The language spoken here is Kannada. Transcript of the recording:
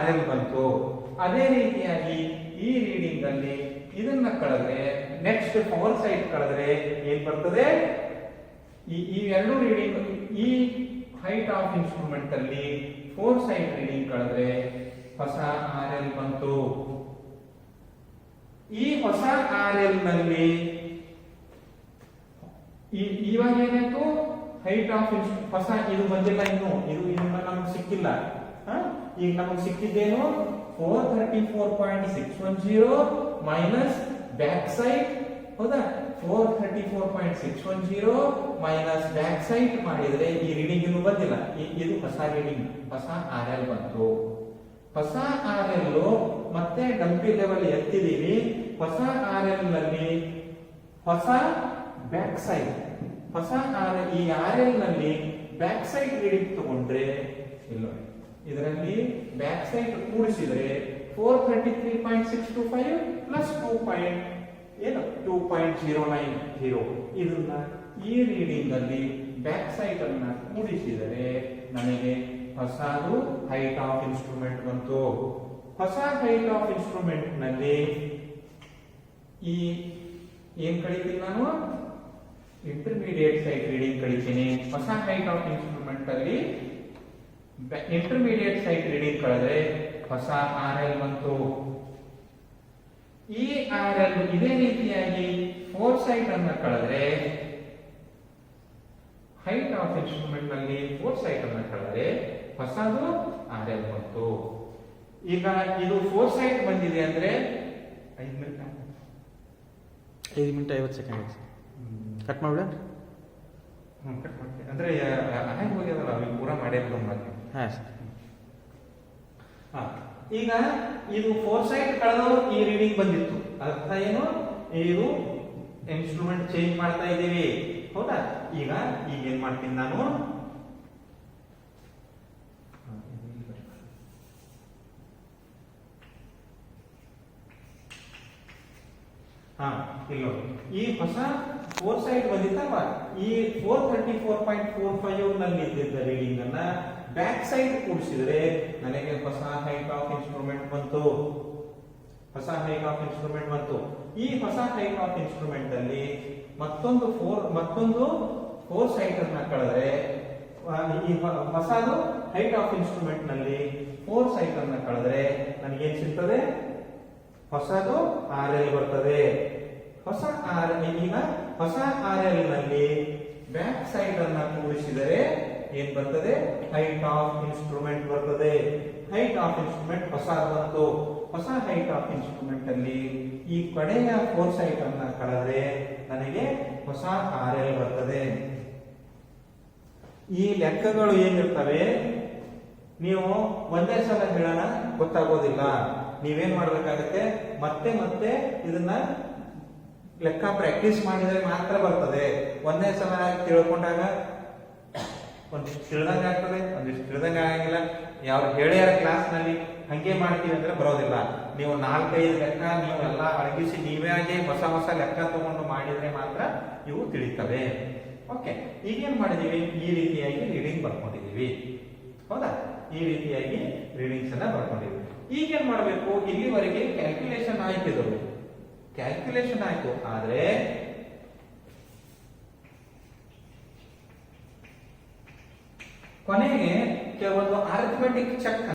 RL ಬಂತು. ಅದೇ ರೀತಿಯಾಗಿ ಈ ರೀಡಿಂಗ್ ಅಲ್ಲಿ ಇದನ್ನ ಕಳೆದ್ರೆ ನೆಕ್ಸ್ಟ್ ಪವರ್ ಸೈಡ್ ಕಳೆದ್ರೆ ಏನ್ ಬರ್ತದೆ? ಈ ಎರಡು ರೀಡಿಂಗ್, ಈ ಹೈಟ್ ಆಫ್ ಇನ್ಸ್ಟ್ರೂಮೆಂಟ್ ಅಲ್ಲಿ ಫೋರ್ ಸೈಡ್ ರೀಡಿಂಗ್ ಕಳೆದ್ರೆ ಹೊಸ RL ಬಂತು. ಈ ಹೊಸ RL ನಲ್ಲಿ ಇವಾಗ ಏನಾಯ್ತು? ಹೈಟ್ ಆಫ್ ಹೊಸ ಇದು ಬಂದಿಲ್ಲ, ಇದು ನಮ್ಗೆ ಸಿಕ್ಕಿಲ್ಲ. ಈಗ ನಮಗೆ ಸಿಕ್ಕಿದ್ದೇನು? 434.610 ಮೈನಸ್ ಬ್ಯಾಕ್ ಸೈಡ್. ಹೌದಾ? 434.610 ಮೈನಸ್ ಬ್ಯಾಕ್ ಸೈಡ್ ಮಾಡಿದ್ರೆ ಈ ರೀಡಿಂಗ್ ಇನ್ನು ಬಂದಿಲ್ಲ. ಇದು ಹೊಸ ರೀಡಿಂಗ್, ಹೊಸ RL ಬಂತು. ಹೊಸ RL ಮತ್ತೆ ಡಂಪಿ ಲೆವೆಲ್ ಎತ್ತಿದೀವಿ. ಹೊಸ RL ನಲ್ಲಿ ಹೊಸ ಬ್ಯಾಕ್ ಸೈಡ್, ಹೊಸ ಈ RL ನಲ್ಲಿ ಬ್ಯಾಕ್ ಸೈಡ್ ರೀಡಿಂಗ್ ತಗೊಂಡ್ರೆ ಇಲ್ಲ, ಇದರಲ್ಲಿ ಬ್ಯಾಕ್ ಸೈಡ್ ಕೂಡಿಸಿದ್ರೆ 433.625 ಪ್ಲಸ್ 2.090. ಇದನ್ನ ಈ ರೀಡಿಂಗ್ ಅಲ್ಲಿ ಬ್ಯಾಕ್ ಸೈಡ್ ಅನ್ನ ಕೂಡಿಸಿದರೆ ನನಗೆ ಹೊಸದು ಹೈಟ್ ಆಫ್ ಇನ್ಸ್ಟ್ರೂಮೆಂಟ್ ಬಂತು. ಹೊಸ ಹೈಟ್ ಆಫ್ ಇನ್ಸ್ಟ್ರೂಮೆಂಟ್ ನಲ್ಲಿ ಈ ಏನ್ ಕಳಿತೀನಿ ನಾನು? ಇಂಟರ್ಮೀಡಿಯೇಟ್ ಸೈಡ್ ರೀಡಿಂಗ್ ಕಳಿತೀನಿ. ಹೊಸ ಹೈಟ್ ಆಫ್ ಇನ್ಸ್ಟ್ರೂಮೆಂಟ್ ಅಲ್ಲಿ ಇಂಟರ್ಮೀಡಿಯೇಟ್ ಸೈಡ್ ರೀಡಿಂಗ್ ಕಳೆದ್ರೆ ಹೊಸ RL ಬಂತು. ಈ RL ಇದೇ ರೀತಿಯಾಗಿ ಫೋರ್ ಸೈಡ್ ಅನ್ನ ಕಳೆದ್ರೆ, ಹೈಟ್ ಆಫ್ ಇನ್ಸ್ಟ್ರೂಮೆಂಟ್ ನಲ್ಲಿ ಫೋರ್ ಸೈಡ್ ಅನ್ನ ಕಳೆದ್ರೆ ಹೊಸದು RL ಬಂತು. ಈಗ ಇದು ಫೋರ್ ಸೈಡ್ ಬಂದಿದೆ ಅಂದ್ರೆ 5 ಮಿನಿಟ್ 50 ಸೆಕೆಂಡ್ ಕಟ್ ಮಾಡ್ಬಿಡ. ಕಟ್ ಮಾಡ್ತೀನಿ ಅಂದ್ರೆ ಹೆಂಗ್ ಹೋಗ್ಯದಲ್ಲ ಅವಿಗೆ ಪೂರ ಮಾಡ್ಯಾರ ಮತ್ತೆ. ಈಗ ಇದು ಫೋರ್ ಸೈಡ್ ಕಳೆದು ಈ ರೀಡಿಂಗ್ ಬಂದಿತ್ತು. ಅರ್ಥ ಏನು? ಇದು ಇನ್ಸ್ಟ್ರೂಮೆಂಟ್ ಚೇಂಜ್ ಮಾಡ್ತಾ ಇದ್ದೀವಿ. ಹೌದಾ? ಈಗ ಏನ್ ಮಾಡ್ತೀನಿ ನಾನು? ಇಲ್ಲ, ಈ ಹೊಸ ಫೋರ್ ಸೈಡ್ ಬಂದಿತ್ತಲ್ವಾ, ಈ 434.45 ನಲ್ಲಿ ಇದ್ದಿದ್ದ ರೀಡಿಂಗ್ ಅನ್ನ ಬ್ಯಾಕ್ ಸೈಡ್ ಕೂಡಿಸಿದ್ರೆ ನನಗೆ ಹೊಸ ಹೈಟ್ ಆಫ್ ಇನ್ಸ್ಟ್ರೂಮೆಂಟ್ ಬಂತು. ಹೊಸ ಹೈಟ್ ಆಫ್ ಇನ್ಸ್ಟ್ರೂಮೆಂಟ್ ಬಂತು. ಈ ಹೊಸ ಹೈಟ್ ಆಫ್ ಇನ್ಸ್ಟ್ರೂಮೆಂಟ್ ಅಲ್ಲಿ ಮತ್ತೊಂದು ಫೋರ್ ಸೈಡ್ ಅನ್ನ ಕಳೆದ್ರೆ ಈ ಹೊಸದು ಹೈಟ್ ಆಫ್ ಇನ್ಸ್ಟ್ರೂಮೆಂಟ್ ನಲ್ಲಿ ಫೋರ್ ಸೈಡ್ ಅನ್ನ ಕಳೆದ್ರೆ ನನಗೇನ್ ಸಿಗ್ತದೆ? ಹೊಸದು RL ಬರ್ತದೆ. ಹೊಸ RL ನಲ್ಲಿ ಬ್ಯಾಕ್ ಸೈಡ್ ಅನ್ನ ಕೂಡಿಸಿದರೆ ಏನ್ ಬರ್ತದೆ? ಹೈಟ್ ಆಫ್ ಇನ್ಸ್ಟ್ರೂಮೆಂಟ್ ಬರ್ತದೆ. ಹೈಟ್ ಆಫ್ ಇನ್ಸ್ಟ್ರೂಮೆಂಟ್ ಹೊಸ ಬಂತು. ಹೊಸ ಹೈಟ್ ಆಫ್ ಇನ್ಸ್ಟ್ರೂಮೆಂಟ್ ಅಲ್ಲಿ ಈ ಕಡೆಯ ಫೋರ್ ಸೈಡ್ ಅನ್ನ ಕಳೆದ್ರೆ ನನಗೆ ಹೊಸ RL ಬರ್ತದೆ. ಈ ಲೆಕ್ಕಗಳು ಏನಿರ್ತವೆ ನೀವು ಒಂದೇ ಸಲ ಹೇಳೋಣ ಗೊತ್ತಾಗೋದಿಲ್ಲ. ನೀವೇನ್ ಮಾಡ್ಬೇಕಾಗತ್ತೆ? ಮತ್ತೆ ಇದನ್ನ ಲೆಕ್ಕ ಪ್ರಾಕ್ಟೀಸ್ ಮಾಡಿದ್ರೆ ಮಾತ್ರ ಬರ್ತದೆ. ಒಂದೇ ಸಲ ತಿಳ್ಕೊಂಡಾಗ ಒಂದಿಷ್ಟು ತಿಳಿದಂಗ ಆಗ್ತದೆ, ಒಂದಿಷ್ಟು ತಿಳಿದಂಗ ಆಗಂಗಿಲ್ಲ. ಯಾರು ಹೇಳ್ಯಾರ ಕ್ಲಾಸ್ ನಲ್ಲಿ ಹಂಗೆ ಮಾಡ್ತೀವಿ ಅಂದ್ರೆ ಬರೋದಿಲ್ಲ. ನೀವು 4-5 ಲೆಕ್ಕ ನೀವು ಎಲ್ಲ ಅಡಗಿಸಿ ನೀವೇ ಹೊಸ ಲೆಕ್ಕ ತಗೊಂಡು ಮಾಡಿದ್ರೆ ಮಾತ್ರ ಇವು ತಿಳಿತವೆ. ಓಕೆ, ಈಗೇನ್ ಮಾಡಿದೀವಿ? ಈ ರೀತಿಯಾಗಿ ರೀಡಿಂಗ್ ಬರ್ಕೊಂಡಿದೀವಿ. ಹೌದಾ? ಈ ರೀತಿಯಾಗಿ ರೀಡಿಂಗ್ಸ್ ಅನ್ನ ಬರ್ಕೊಂಡಿದೀವಿ. ಈಗೇನ್ ಮಾಡಬೇಕು? ಇಲ್ಲಿವರೆಗೆ ಕ್ಯಾಲ್ಕುಲೇಷನ್ ಆಯ್ತಿದ್ರು, ಕ್ಯಾಲ್ಕುಲೇಷನ್ ಆಯ್ತು. ಆದ್ರೆ ಕೊನೆಗೆ ಕೆಲವೊಂದು ಅರಿಥಮೆಟಿಕ್ ಚೆಕ್